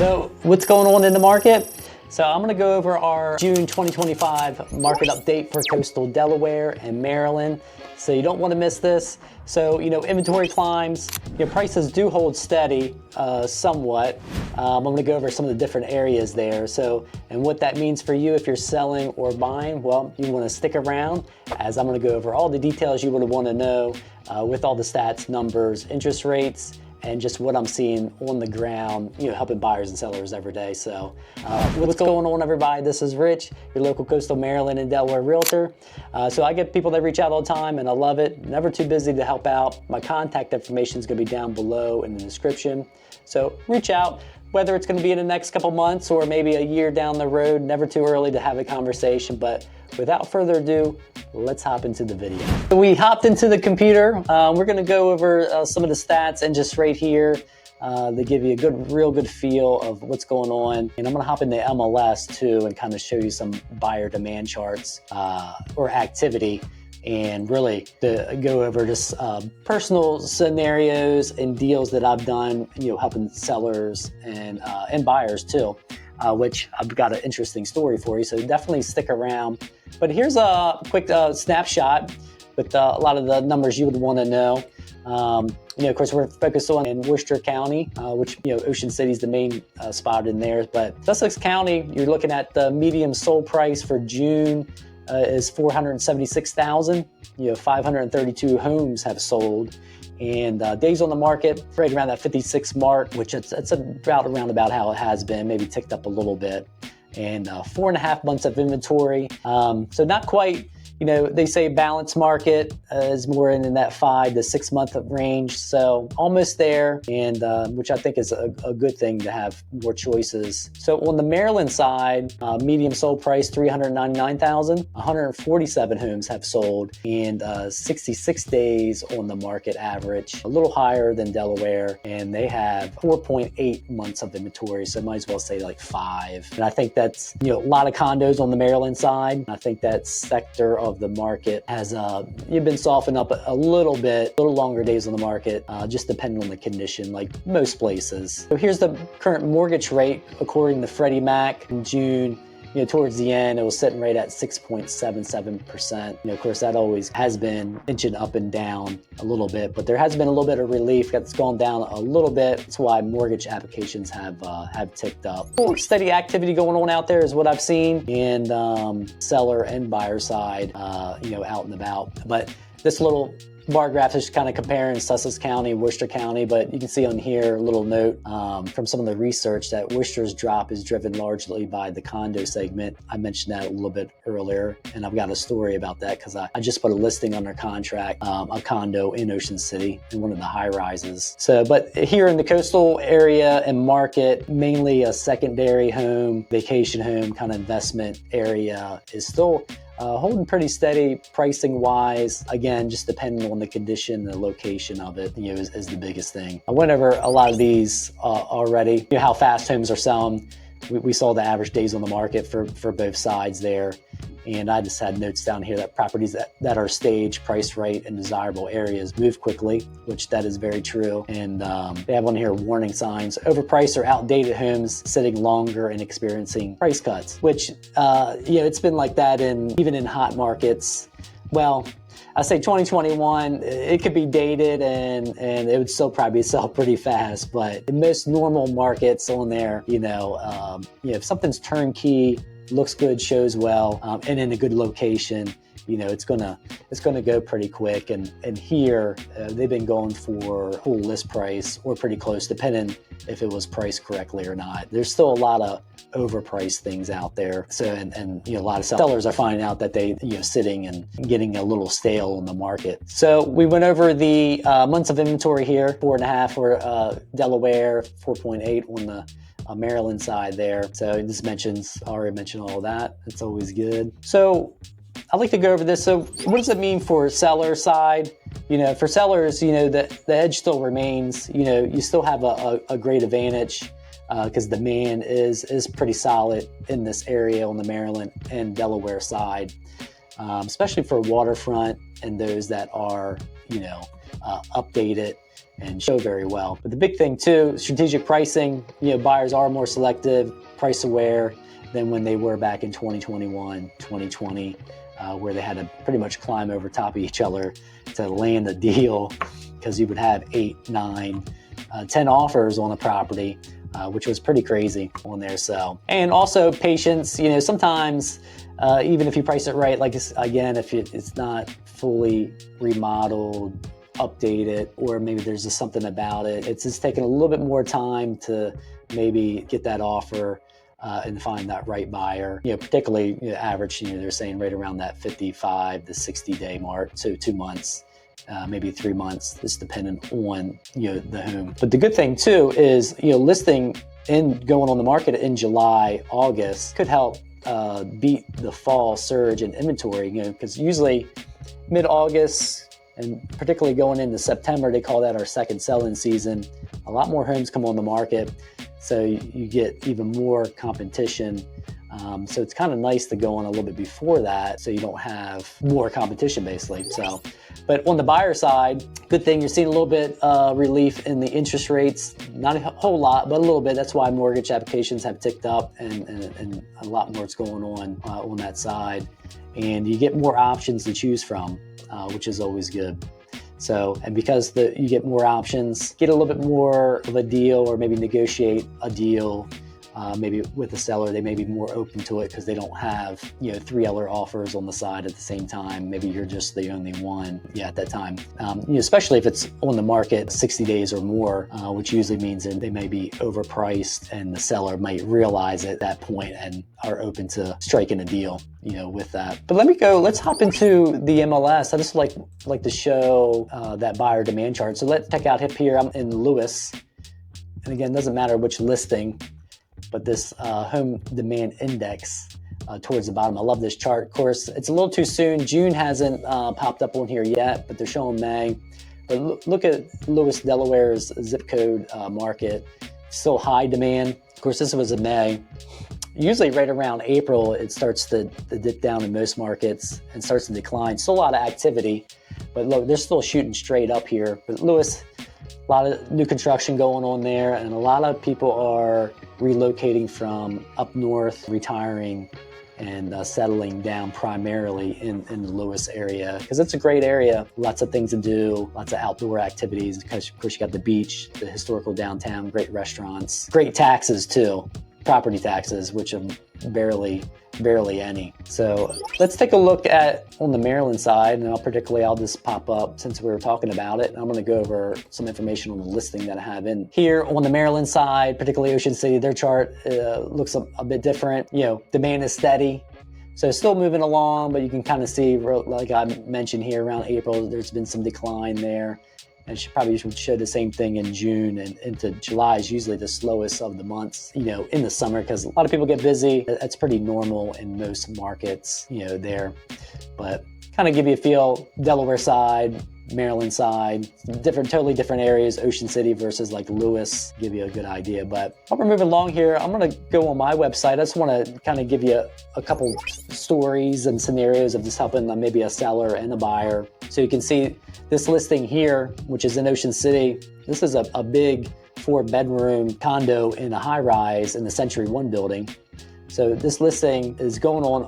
So what's going on in the market? So I'm gonna go over our June 2025 market update for Coastal Delaware and Maryland. So you don't wanna miss this. So, inventory climbs, prices do hold steady somewhat. I'm gonna go over some of the different areas there. So, and what that means for you if you're selling or buying, well, you wanna stick around as I'm gonna go over all the details you would wanna know with all the stats, numbers, interest rates, and just what I'm seeing on the ground, helping buyers and sellers every day. So what's going on, everybody? This is Rich, your local Coastal Maryland and Delaware realtor. So I get people that reach out all the time and I love it. Never too busy to help out. My contact information is gonna be down below in the description. So reach out, whether it's gonna be in the next couple months or maybe a year down the road. Never too early to have a conversation, but without further ado, let's hop into the video. So we hopped into the computer. We're gonna go over some of the stats and just right here, they give you a real good feel of what's going on. And I'm gonna hop into MLS too and kind of show you some buyer demand charts or activity, and really to go over just personal scenarios and deals that I've done, helping sellers and buyers too. Which I've got an interesting story for you, so definitely stick around. But here's a quick snapshot with a lot of the numbers you would want to know. Of course, we're focused on in Worcester County, which, Ocean City is the main spot in there. But Sussex County, you're looking at the medium sold price for June is 476,000. 532 homes have sold. And days on the market, right around that 56 mark, which it's around about how it has been, maybe ticked up a little bit. And 4.5 months of inventory. So not quite, they say balanced market is more in that 5 to 6 month range. So almost there, and which I think is a good thing to have more choices. So on the Maryland side, medium sold price 399,000, 147 homes have sold, and 66 days on the market average, a little higher than Delaware, and they have 4.8 months of inventory. So might as well say like 5. And I think that's, a lot of condos on the Maryland side. I think that sector of the market has been softened up a little bit, a little longer days on the market, just depending on the condition, like most places. So here's the current mortgage rate according to Freddie Mac in June. Towards the end, it was sitting right at 6.77%. Of course, that always has been inching up and down a little bit, but there has been a little bit of relief that's gone down a little bit. That's why mortgage applications have ticked up. Steady activity going on out there is what I've seen, and seller and buyer side, out and about. But this little bar graph is kind of comparing Sussex County and Worcester County, but you can see on here a little note from some of the research that Worcester's drop is driven largely by the condo segment. I mentioned that a little bit earlier, and I've got a story about that because I just put a listing under contract, a condo in Ocean City in one of the high rises. So, but here in the coastal area and market, mainly a secondary home, vacation home kind of investment area is still holding pretty steady pricing wise. Again, just depending on the condition and the location of it, is the biggest thing. I went over a lot of these already. How fast homes are selling. We saw the average days on the market for both sides there. And I just had notes down here that properties that are staged, priced right, and desirable areas move quickly, which that is very true. And they have on here warning signs: overpriced or outdated homes sitting longer and experiencing price cuts, which, it's been like that even in hot markets. Well, I say 2021, it could be dated and it would still probably sell pretty fast. But in most normal markets on there, if something's turnkey, looks good, shows well, and in a good location, it's gonna go pretty quick. And here they've been going for full list price or pretty close, depending if it was priced correctly or not. There's still a lot of overpriced things out there. So and a lot of sellers are finding out that they sitting and getting a little stale on the market. So we went over the months of inventory here: 4.5 for Delaware, 4.8 on the Maryland side there. So this already mentioned all that. It's always good. So I'd like to go over this. So what does it mean for seller side? For sellers, the edge still remains. You still have a great advantage because demand is pretty solid in this area on the Maryland and Delaware side, especially for waterfront and those that are, update it and show very well. But the big thing too, strategic pricing, buyers are more selective, price aware than when they were back in 2021, 2020, where they had to pretty much climb over top of each other to land a deal, because you would have 8, 9, 10 offers on a property, which was pretty crazy on their sell. And also patience, sometimes even if you price it right, like again, if it's not fully remodeled, updated, or maybe there's just something about it, it's just taking a little bit more time to maybe get that offer and find that right buyer. Particularly average, they're saying right around that 55 to 60 day mark, so 2 months. Maybe 3 months, just depending on the home. But the good thing too is listing and going on the market in July, August could help beat the fall surge in inventory. Because usually mid-August and particularly going into September, they call that our second sell-in season. A lot more homes come on the market, so you get even more competition. So it's kind of nice to go on a little bit before that, so you don't have more competition basically. But on the buyer side, good thing you're seeing a little bit relief in the interest rates, not a whole lot, but a little bit. That's why mortgage applications have ticked up, and a lot more is going on that side. And you get more options to choose from, which is always good. So, and because you get more options, get a little bit more of a deal, or maybe negotiate a deal. Maybe with the seller, they may be more open to it because they don't have 3 other offers on the side at the same time. Maybe you're just the only one at that time. Especially if it's on the market 60 days or more, which usually means that they may be overpriced, and the seller might realize it at that point and are open to striking a deal with that. But let's hop into the MLS. I just like to show that buyer demand chart. So let's check out here. I'm in Lewis, and again, it doesn't matter which listing, but this home demand index towards the bottom. I love this chart. Of course, it's a little too soon. June hasn't popped up on here yet, but they're showing May. But look at Lewis, Delaware's zip code market. Still high demand. Of course, this was in May. Usually right around April, it starts to dip down in most markets and starts to decline. Still a lot of activity, but look, they're still shooting straight up here. But Lewis, a lot of new construction going on there, and a lot of people are relocating from up north, retiring and settling down primarily in the Lewis area, because it's a great area. Lots of things to do, lots of outdoor activities, because of course you got the beach, the historical downtown, great restaurants, great taxes too, property taxes, which are barely any. So let's take a look on the Maryland side, and I'll just pop up since we were talking about it. I'm going to go over some information on the listing that I have in here. On the Maryland side, particularly Ocean City, their chart looks a bit different. Demand is steady, so still moving along, but you can kind of see, like I mentioned here, around April, there's been some decline there. And she probably should show the same thing in June, and into July is usually the slowest of the months, in the summer, because a lot of people get busy. That's pretty normal in most markets, there. But kind of give you a feel, Delaware side, Maryland side, totally different areas, Ocean City versus like Lewis, give you a good idea. But while we're moving along here, I'm going to go on my website. I just want to kind of give you a couple stories and scenarios of just helping maybe a seller and a buyer. So you can see this listing here, which is in Ocean City. This is a big 4-bedroom condo in a high-rise in the Century 1 building. So this listing is going on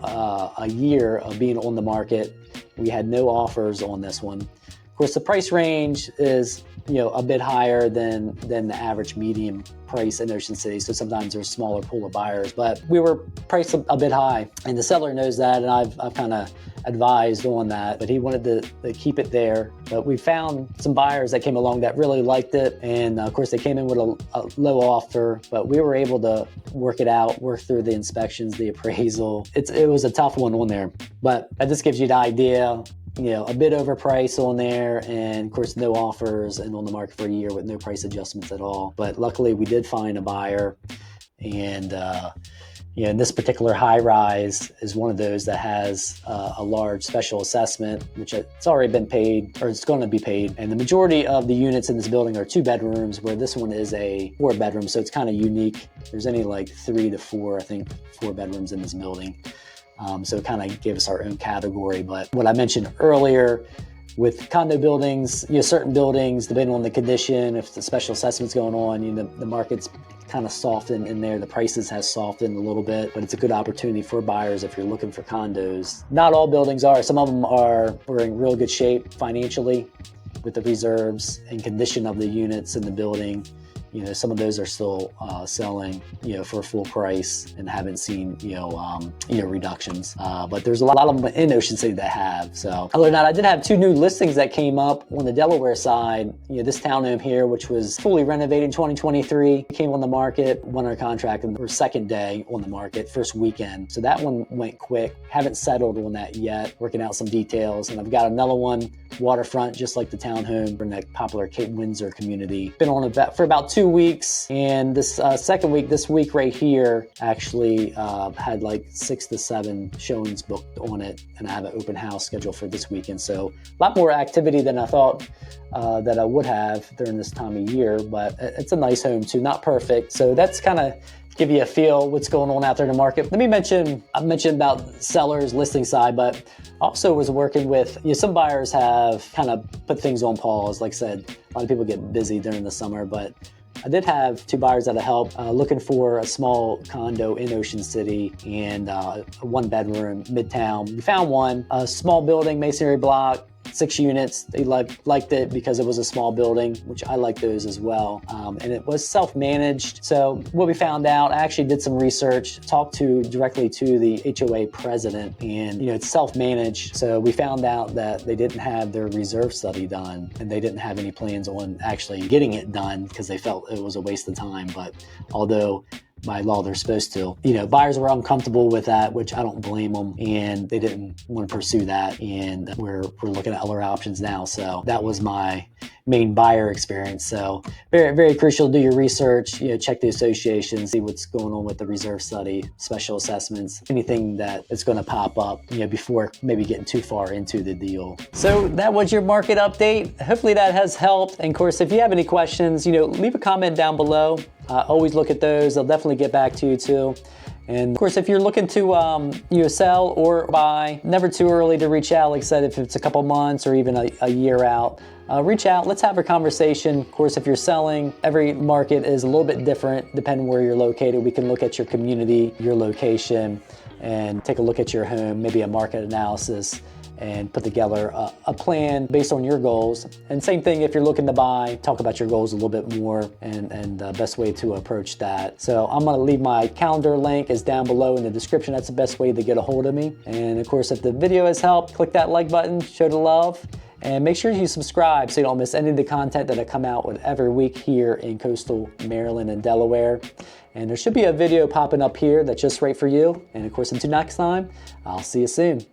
a year of being on the market. We had no offers on this one. Of course, the price range is a bit higher than the average median price in Ocean City. So sometimes there's a smaller pool of buyers, but we were priced a bit high, and the seller knows that, and I've kind of advised on that, but he wanted to keep it there. But we found some buyers that came along that really liked it, and of course they came in with a low offer, but we were able to work it out, work through the inspections, the appraisal. It was a tough one on there, but that just gives you the idea. A bit overpriced on there, and of course no offers, and on the market for a year with no price adjustments at all. But luckily we did find a buyer, and and this particular high rise is one of those that has a large special assessment, which it's already been paid, or it's going to be paid. And the majority of the units in this building are 2 bedrooms, where this one is a 4-bedroom. So it's kind of unique. There's only like 3 to 4, I think, 4 bedrooms in this building. So it kind of gave us our own category. But what I mentioned earlier, with condo buildings, certain buildings, depending on the condition, if the special assessment's going on, the market's kind of softened in there. The prices has softened a little bit, but it's a good opportunity for buyers if you're looking for condos. Not all buildings are. Some of them are in real good shape financially with the reserves and condition of the units in the building. Some of those are still selling, for full price and haven't seen, reductions. But there's a lot of them in Ocean City that have. So other than that, I did have 2 new listings that came up on the Delaware side. This townhome here, which was fully renovated in 2023, came on the market, won our contract on our second day on the market, first weekend. So that one went quick. Haven't settled on that yet, working out some details. And I've got another one, waterfront, just like the townhome in that popular Cape Windsor community. Been on for about 2 weeks, and this second week, this week right here, actually had like 6 to 7 showings booked on it, and I have an open house scheduled for this weekend. So a lot more activity than I thought that I would have during this time of year, but it's a nice home too, not perfect. So that's kind of give you a feel what's going on out there in the market. Let me mention, I mentioned about sellers, listing side, but also was working with, some buyers have kind of put things on pause. Like I said, a lot of people get busy during the summer, but I did have 2 buyers that I helped looking for a small condo in Ocean City and a 1-bedroom midtown. We found one, a small building, masonry block, 6 units. They liked it because it was a small building, which I like those as well. And it was self-managed. So what we found out, I actually did some research, talked directly to the HOA president, and it's self-managed. So we found out that they didn't have their reserve study done, and they didn't have any plans on actually getting it done because they felt it was a waste of time. But although by law they're supposed to, buyers were uncomfortable with that, which I don't blame them, and they didn't want to pursue that, and we're looking at other options now. So that was my main buyer experience. So very, very crucial to do your research, check the association, see what's going on with the reserve study, special assessments, anything that is going to pop up, before maybe getting too far into the deal. So that was your market update. Hopefully that has helped. And of course, if you have any questions, leave a comment down below. Always look at those. I'll definitely get back to you too. And of course, if you're looking to sell or buy, never too early to reach out. Like I said, if it's a couple months or even a year out, reach out. Let's have a conversation. Of course, if you're selling, every market is a little bit different depending where you're located. We can look at your community, your location, and take a look at your home, maybe a market analysis, and put together a plan based on your goals. And same thing if you're looking to buy, talk about your goals a little bit more and the best way to approach that. So I'm gonna leave my calendar link is down below in the description. That's the best way to get a hold of me. And of course, if the video has helped, click that like button, show the love, and make sure you subscribe so you don't miss any of the content that I come out with every week here in coastal Maryland and Delaware. And there should be a video popping up here that's just right for you. And of course, until next time, I'll see you soon.